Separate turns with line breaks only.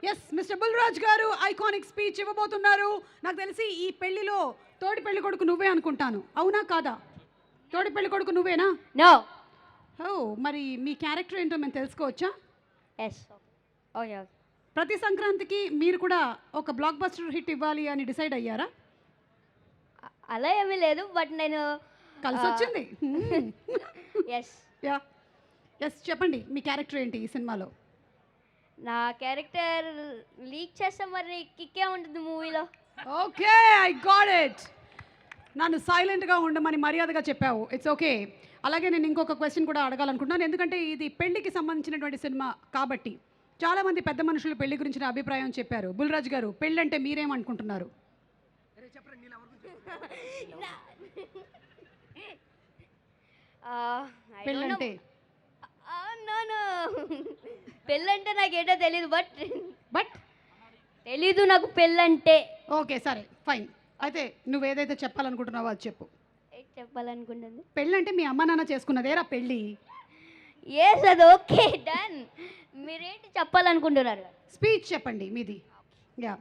Yes mister Bulraj గారు iconic speech ఇవ్వబోతున్నారు. నాకు తెలిసి ఈ పెళ్లిలో తోడి పెళ్లి కొడుకు నువ్వే అనుకుంటాను, అవునా కాదా? తోడి పెళ్లి కొడుకు నువ్వేనా?
నో.
ఓ, మరి మీ క్యారెక్టర్ ఏంటో మేము తెలుసుకోవచ్చా?
ఎస్. ఓకే.
ప్రతి సంక్రాంతికి మీరు కూడా ఒక బ్లాక్ బస్టర్ హిట్ ఇవ్వాలి అని డిసైడ్ అయ్యారా?
అలా ఏమీ లేదు, బట్ నేను
కలిసి వచ్చింది.
ఎస్.
యా, ఎస్, చెప్పండి మీ క్యారెక్టర్ ఏంటి ఈ సినిమాలో?
నా క్యారెక్టర్ లీక్ చేస్తే మరి కిక్కే ఉంటుంది మూవీలో.
Okay, I got it. నన్ను సైలెంట్గా ఉండమని మర్యాదగా చెప్పావు. It's okay. అలాగే నేను ఇంకొక క్వశ్చన్ కూడా అడగాలనుకుంటున్నాను, ఎందుకంటే ఇది పెళ్లికి సంబంధించినటువంటి సినిమా కాబట్టి చాలామంది పెద్ద మనుషులు పెళ్లి గురించిన అభిప్రాయం చెప్పారు. బుల్రాజ్ గారు, పెళ్ళి అంటే మీరేమనుకుంటున్నారు? పెళ్ళంటే
పెళ్ళంటే నాకేటో తెలీదు, బట్ తెలీదు నాకు పెళ్ళంటే.
ఓకే, సరే, ఫైన్. అయితే నువ్వు ఏదైతే చెప్పాలనుకుంటున్నావో అది చెప్పు.
చెప్పాలనుకుంటుంది
పెళ్ళంటే మీ అమ్మ నాన్న చేసుకున్నదేరా పెళ్ళి.
ఎస్, అది ఓకే, డన్. మీరేంటి చెప్పాలనుకుంటున్నారు?
స్పీచ్ చెప్పండి మీది. యా.